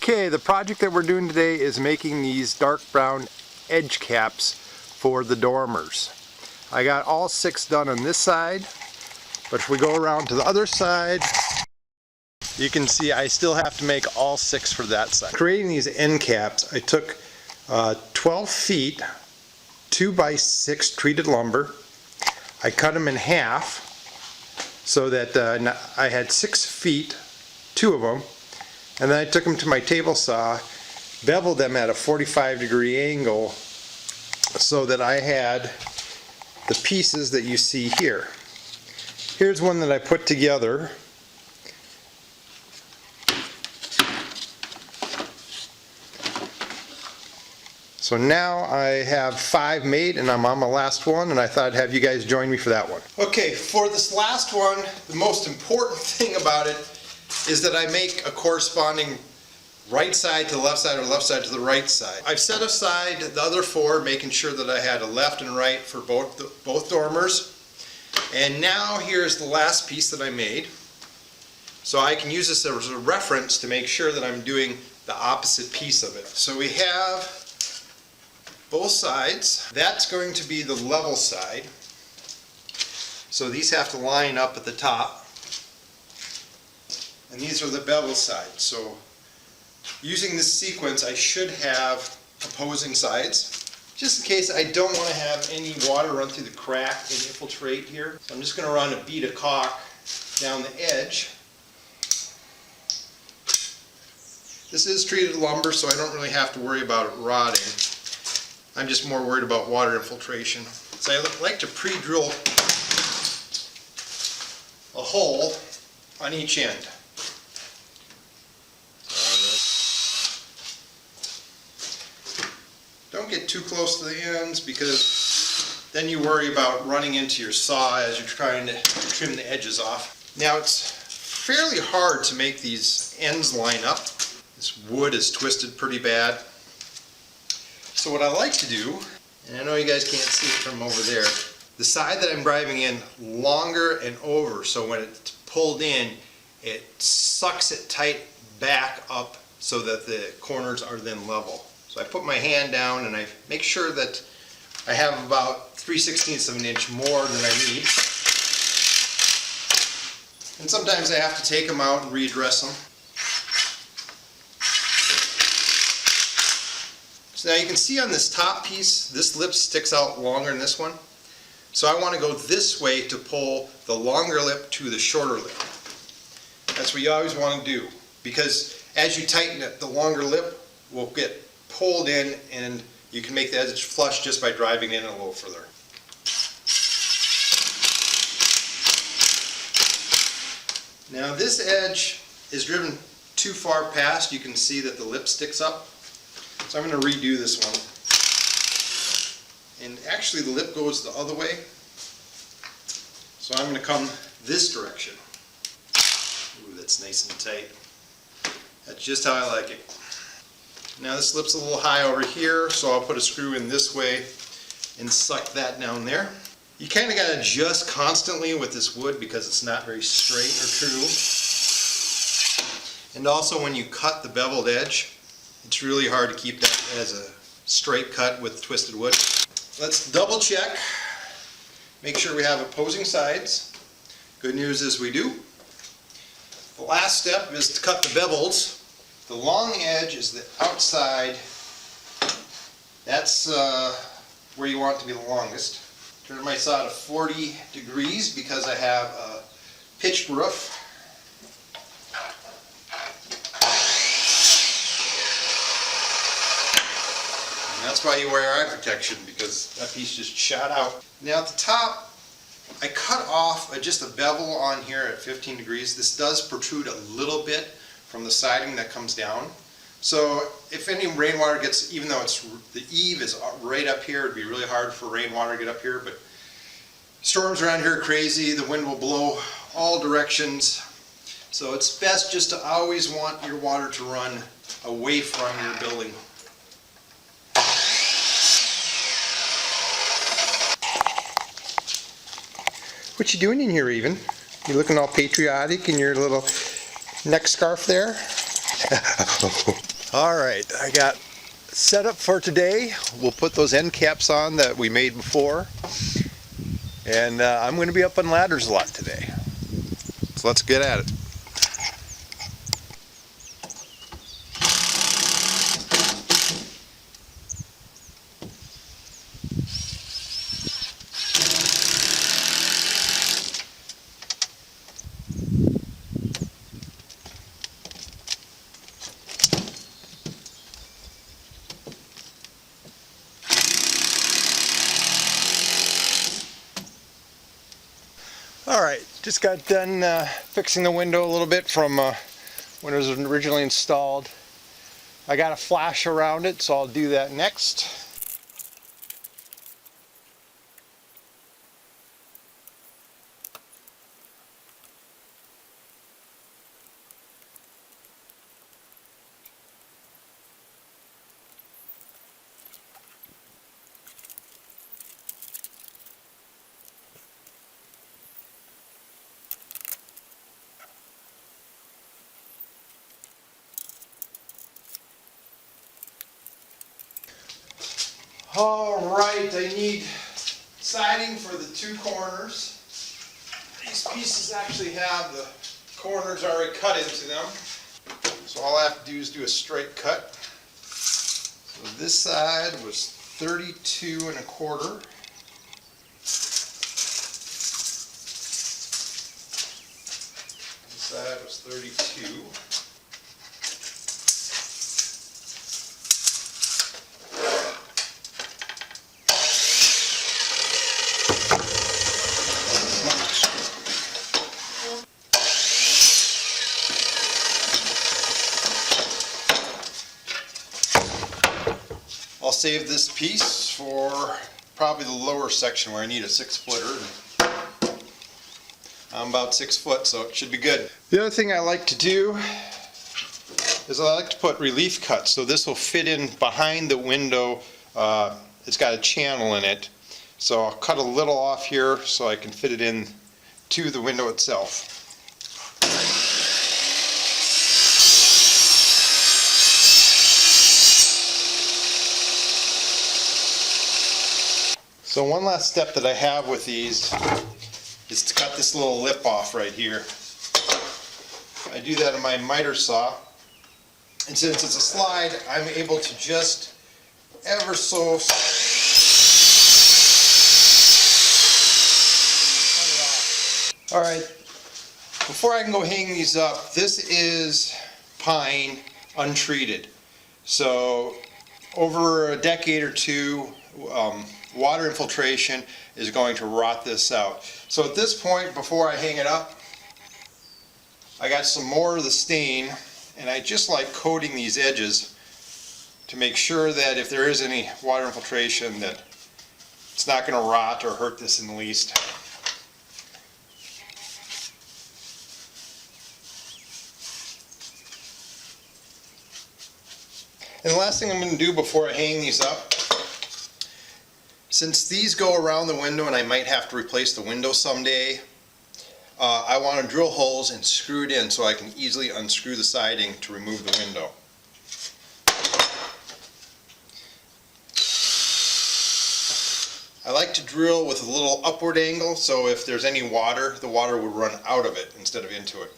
Okay, the project that we're doing today is making these dark brown edge caps for the dormers. I got all 6 done on this side, but if we go around to the other side, you can see I still have to make all 6 for that side. Creating these end caps, I took 12 feet 2x6 treated lumber. I cut them in half so that I had 6 feet, 2 of them, and then I took them to my table saw, beveled them at a 45-degree angle so that I had the pieces that you see here. Here's one that I put together. So now I have 5 made and I'm on my last one, and I thought I'd have you guys join me for that one. Okay, for this last one, the most important thing about it is that I make a corresponding right side to the left side or left side to the right side. I've set aside the other 4, making sure that I had a left and right for both dormers. And now here's the last piece that I made. So I can use this as a reference to make sure that I'm doing the opposite piece of it. So we have both sides. That's going to be the level side. So these have to line up at the top. And these are the bevel sides. So using this sequence, I should have opposing sides. Just in case I don't want to have any water run through the crack and infiltrate here. So I'm just going to run a bead of caulk down the edge. This is treated lumber, so I don't really have to worry about it rotting. I'm just more worried about water infiltration. So I like to pre-drill a hole on each end. Don't get too close to the ends, because then you worry about running into your saw as you're trying to trim the edges off. Now it's fairly hard to make these ends line up. This wood is twisted pretty bad. So what I like to do, and I know you guys can't see it from over there, the side that I'm driving in longer and over, so when it's pulled in, it sucks it tight back up so that the corners are then level. So I put my hand down and I make sure that I have about 3/16 of an inch more than I need. And sometimes I have to take them out and readdress them. So now you can see on this top piece, this lip sticks out longer than this one. So I want to go this way to pull the longer lip to the shorter lip. That's what you always want to do, because as you tighten it, the longer lip will get pulled in and you can make the edge flush just by driving in a little further. Now this edge is driven too far past. You can see that the lip sticks up. So I'm going to redo this one. And actually the lip goes the other way. So I'm going to come this direction. Ooh, that's nice and tight. That's just how I like it. Now this lip's a little high over here, so I'll put a screw in this way and suck that down there. You kind of got to adjust constantly with this wood because it's not very straight or true. And also when you cut the beveled edge, it's really hard to keep that as a straight cut with twisted wood. Let's double check, make sure we have opposing sides. Good news is we do. The last step is to cut the bevels. The long edge is the outside. That's where you want it to be the longest. Turn my saw to 40 degrees because I have a pitched roof. And that's why you wear eye protection, because that piece just shot out. Now at the top, I cut off just a bevel on here at 15 degrees. This does protrude a little bit from the siding that comes down. So if any rainwater gets, even though it's the eave is right up here, it'd be really hard for rainwater to get up here, but storms around here are crazy. The wind will blow all directions. So it's best just to always want your water to run away from your building. What you doing in here, Even? You looking all patriotic in your little neck scarf there? Alright, I got set up for today. We'll put those end caps on that we made before. And I'm going to be up on ladders a lot today. So let's get at it. Alright, just got done fixing the window a little bit from when it was originally installed. I got a flash around it, so I'll do that next. Alright, I need siding for the two corners. These pieces actually have the corners already cut into them. So all I have to do is do a straight cut. So this side was 32 1/4. This side was 32. I'll save this piece for probably the lower section where I need a 6-footer. I'm about 6 foot, so it should be good. The other thing I like to do is I like to put relief cuts, so this will fit in behind the window. It's got a channel in it, so I'll cut a little off here so I can fit it in to the window itself. So one last step that I have with these is to cut this little lip off right here. I do that on my miter saw, and since it's a slide, I'm able to just ever so cut it off. Alright, before I can go hang these up, this is pine untreated. So over a decade or two, water infiltration is going to rot this out. So at this point, before I hang it up, I got some more of the stain, and I just like coating these edges to make sure that if there is any water infiltration, that it's not going to rot or hurt this in the least. And the last thing I'm going to do before I hang these up, since these go around the window and I might have to replace the window someday, I want to drill holes and screw it in so I can easily unscrew the siding to remove the window. I like to drill with a little upward angle, so if there's any water, the water would run out of it instead of into it.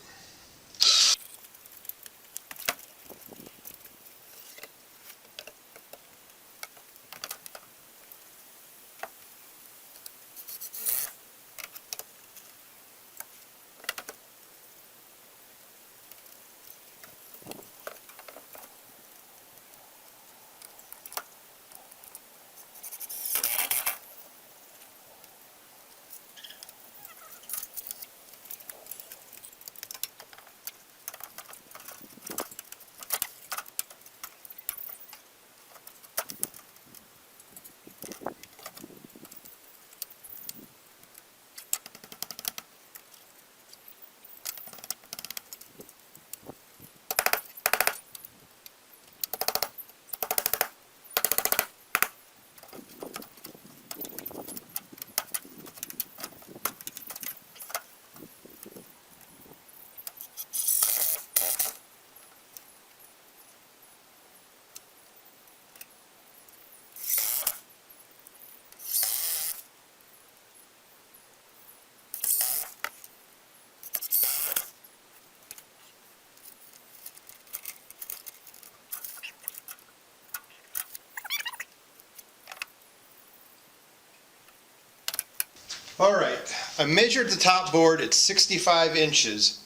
Alright, I measured the top board at 65 inches,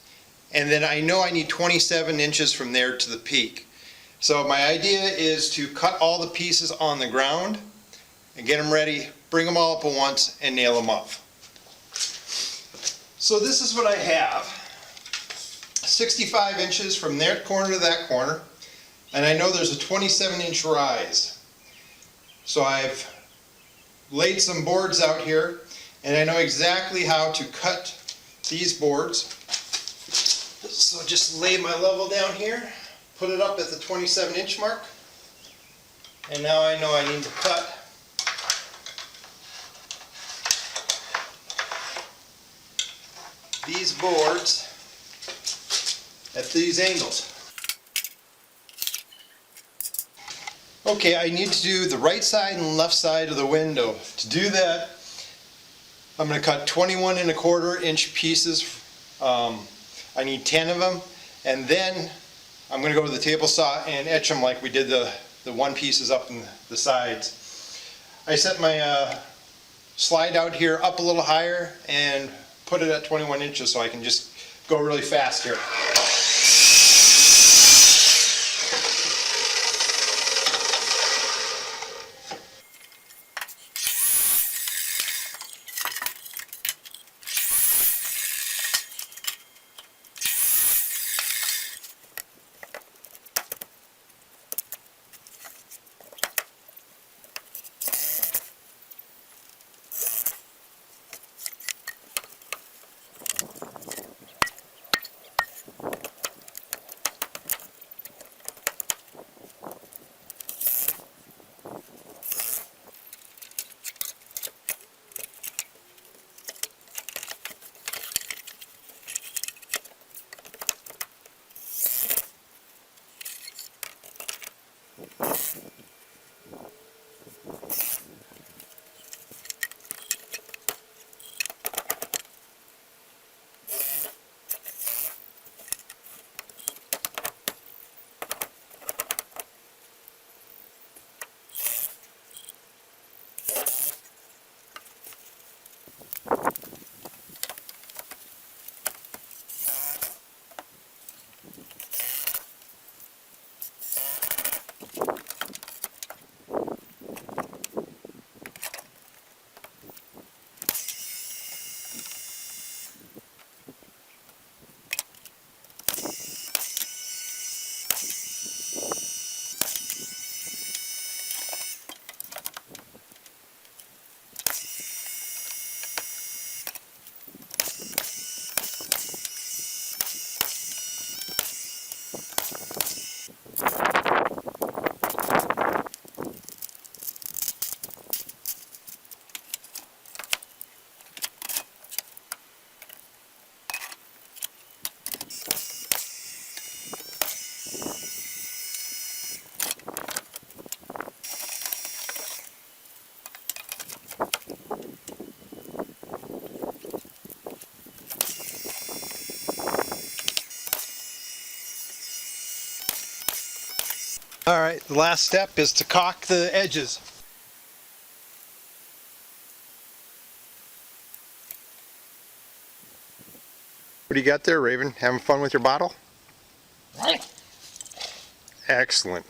and then I know I need 27 inches from there to the peak. So my idea is to cut all the pieces on the ground and get them ready, bring them all up at once, and nail them up. So this is what I have. 65 inches from that corner to that corner, and I know there's a 27-inch rise. So I've laid some boards out here, and I know exactly how to cut these boards. So just lay my level down here, put it up at the 27-inch mark, and now I know I need to cut these boards at these angles. Okay, I need to do the right side and left side of the window. To do that, I'm going to cut 21 1/4 inch pieces. I need 10 of them, and then I'm going to go to the table saw and etch them like we did the one pieces up in the sides. I set my slide out here up a little higher and put it at 21 inches so I can just go really fast here. Alright, the last step is to caulk the edges. What do you got there, Raven? Having fun with your bottle? Excellent.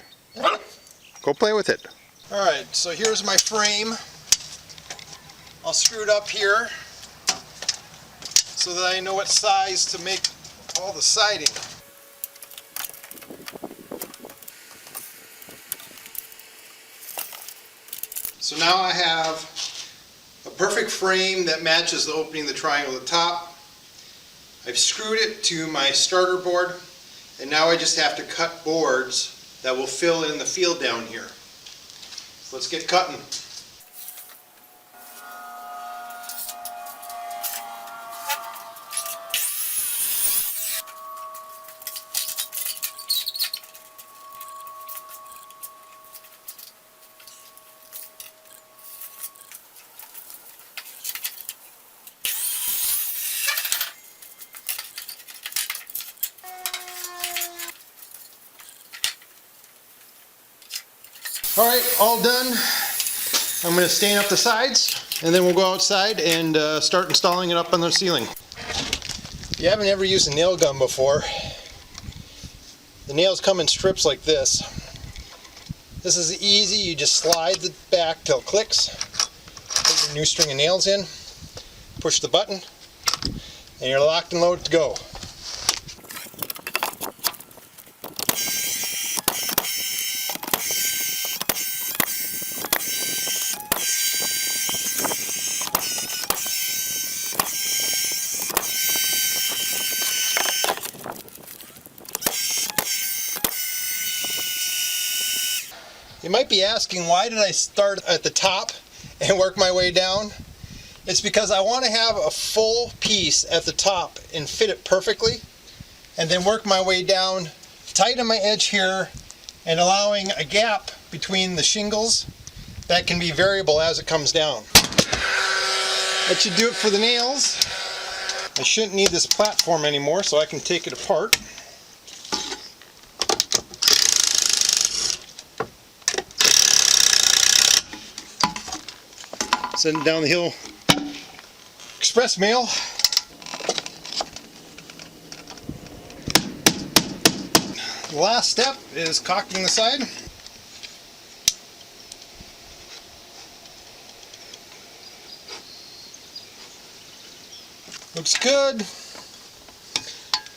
Go play with it. Alright, so here's my frame. I'll screw it up here so that I know what size to make all the siding. So now I have a perfect frame that matches the opening of the triangle at the top. I've screwed it to my starter board, and now I just have to cut boards that will fill in the field down here. Let's get cutting. Alright, all done. I'm going to stain up the sides. And then we'll go outside and start installing it up on the ceiling. If you haven't ever used a nail gun before, the nails come in strips like this. This is easy, you just slide the back till it clicks, put your new string of nails in, push the button, and you're locked and loaded to go. You might be asking, why did I start at the top and work my way down? It's because I want to have a full piece at the top and fit it perfectly, and then work my way down, tighten my edge here, and allowing a gap between the shingles that can be variable as it comes down. That should do it for the nails. I shouldn't need this platform anymore, so I can take it apart. Send it down the hill. Express mail. The last step is caulking the side. Looks good.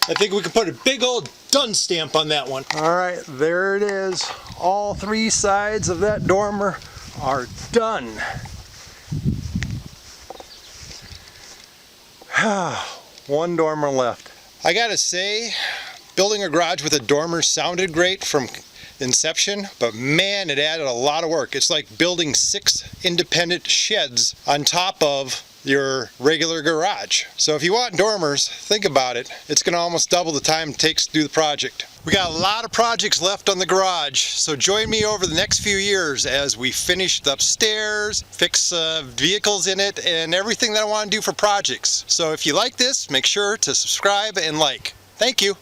I think we can put a big old done stamp on that one. Alright, there it is. All three sides of that dormer are done. One dormer left. I gotta say, building a garage with a dormer sounded great from inception, but man, it added a lot of work. It's like building 6 independent sheds on top of your regular garage. So if you want dormers, think about it. It's going to almost double the time it takes to do the project. We got a lot of projects left on the garage, so join me over the next few years as we finish the upstairs, fix vehicles in it, and everything that I want to do for projects. So if you like this, make sure to subscribe and like. Thank you.